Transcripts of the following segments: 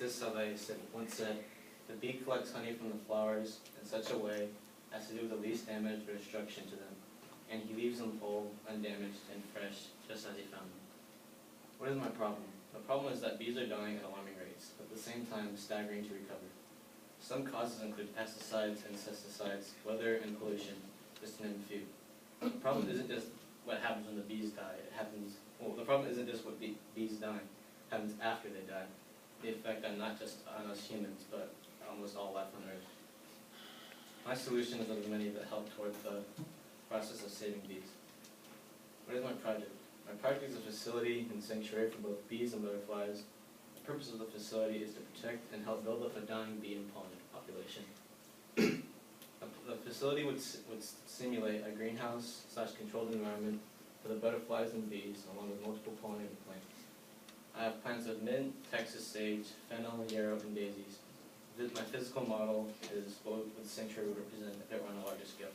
This once said, "The bee collects honey from the flowers in such a way as to do the least damage or destruction to them, and he leaves them whole, undamaged, and fresh, just as he found them." What is my problem? The problem is that bees are dying at alarming rates, but at the same time staggering to recover. Some causes include pesticides, insecticides, weather, and pollution, just to name a few. The problem isn't just what happens when the bees die. The problem isn't just what bees die. It happens after they die. The effect on not just on us humans, but almost all life on Earth. My solution is one of the many that help toward the process of saving bees. What is my project? My project is a facility and sanctuary for both bees and butterflies. The purpose of the facility is to protect and help build up a dying bee and pollinator population. The facility would simulate a greenhouse/controlled environment for the butterflies and bees, along with multiple pollinator plants. I have plants of mint, Texas sage, fennel, yarrow, and daisies. My physical model is what the sanctuary would represent if it were on a larger scale.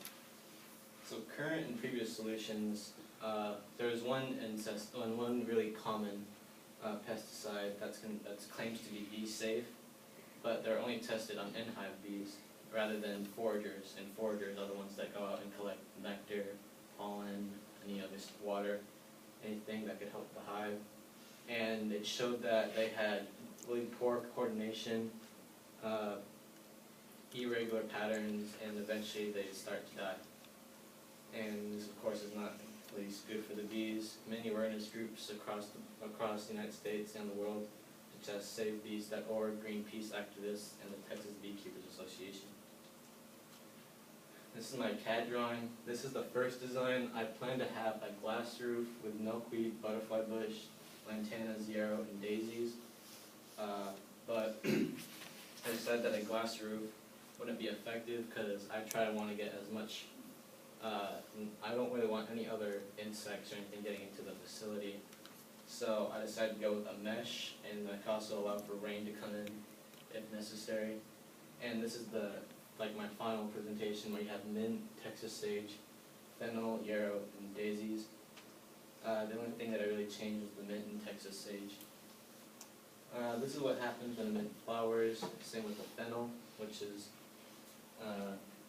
So current and previous solutions, there's one really common pesticide that claims to be bee safe, but they're only tested on in-hive bees rather than foragers, and foragers are the ones that go out and collect nectar, pollen, any other water, anything that could help the hive. And it showed that they had really poor coordination, irregular patterns, and eventually they start to die. And this, of course, is not at least good for the bees. Many awareness groups across the United States and the world, such as SaveBees.org, Greenpeace activists, and the Texas Beekeepers Association. This is my CAD drawing. This is the first design. I plan to have a glass roof with milkweed, butterfly bush, lantanas, yarrow, and daisies. But I decided that a glass roof wouldn't be effective because I want to get as much. I don't really want any other insects or anything getting into the facility. So I decided to go with a mesh, and I could also allow for rain to come in if necessary. And this is my final presentation where you have mint, Texas sage, fennel, yarrow, and daisies. The only thing that I really changed was the mint and Texas sage. This is what happens when the mint flowers. Same with the fennel, which is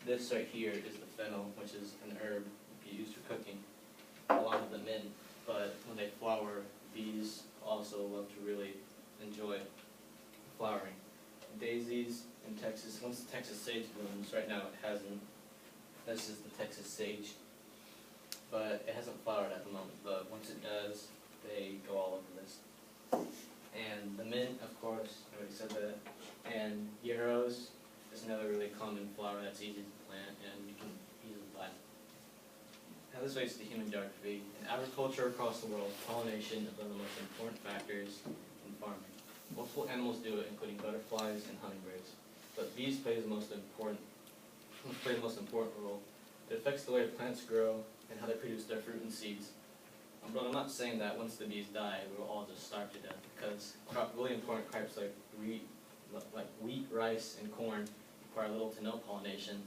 this right here is the fennel, which is an herb used for cooking, along with the mint. But when they flower, bees also love to really enjoy flowering. Daisies in Texas, once the Texas sage blooms, right now it hasn't. This is the Texas sage, but it hasn't flowered at the moment. But once it does, they go all over this. And the mint, of course, I already said that. And yarrows is another really common flower that's easy to plant and you can easily buy. Now this relates to human geography. In agriculture across the world, pollination is one of the most important factors in farming. Multiple animals do it, including butterflies and hummingbirds. But bees play the most important role. It affects the way plants grow and how they produce their fruit and seeds. But I'm not saying that once the bees die, we will all just starve to death, because really important crops like wheat, rice, and corn require little to no pollination.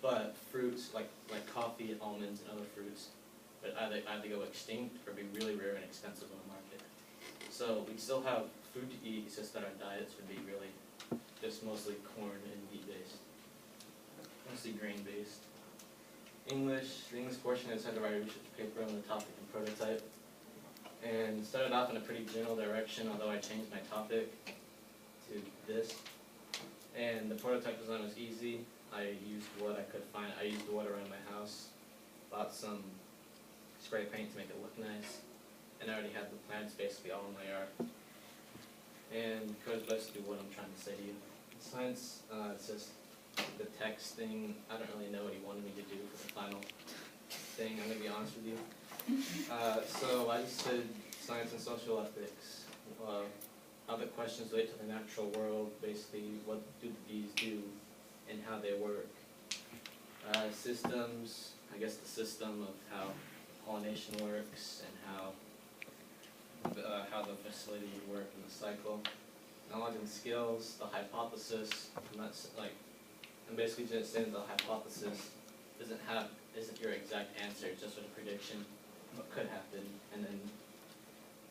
But fruits like coffee, almonds, and other fruits would either go extinct or be really rare and expensive on the market. So we still have food to eat, it's just that our diets would be really just mostly corn and wheat-based, mostly grain-based. The English portion, I just had to write a research paper on the topic and prototype. And started off in a pretty general direction, although I changed my topic to this. And the prototype design was easy. I used what I could find. I used wood around my house, bought some spray paint to make it look nice, and I already had the plants basically all in my yard. And could basically what I'm trying to say to you. Science, it's just the text thing. I don't really know what he wanted me to do for the final thing. I'm going to be honest with you. So I just said science and social ethics. How the questions relate to the natural world, basically what do the bees do and how they work. Systems, I guess the system of how pollination works and how the facility would work in the cycle. Knowledge and skills, the hypothesis. I'm basically just saying the hypothesis isn't your exact answer, it's just a prediction of what could happen. And then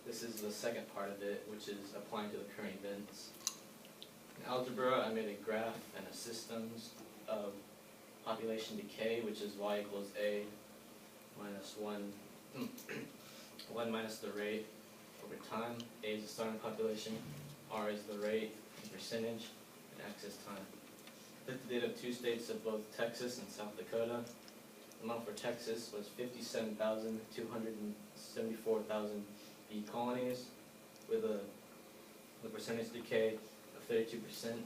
this is the second part of it, which is applying to the current events. algebra, I made a graph and a systems of population decay, which is y equals a minus 1, 1 minus the rate over time. A is the starting population, r is the rate in percentage, and x is time. Took the data of 2 states of both Texas and South Dakota. The amount for Texas was 57,274,000 bee colonies, with a percentage decay of 32%,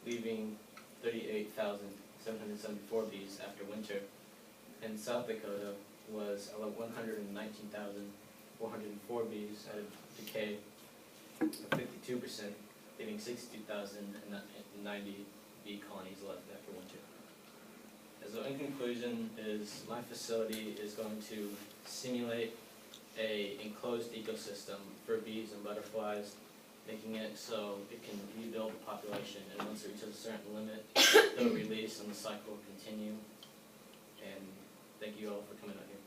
leaving 38,774 bees after winter. And South Dakota was 119,404 bees at a decay of 52%, leaving 62,090 bee colonies left after winter. So in conclusion, is my facility is going to simulate a enclosed ecosystem for bees and butterflies, making it so it can rebuild the population, and once it reaches a certain limit, they'll release and the cycle will continue. And thank you all for coming out here.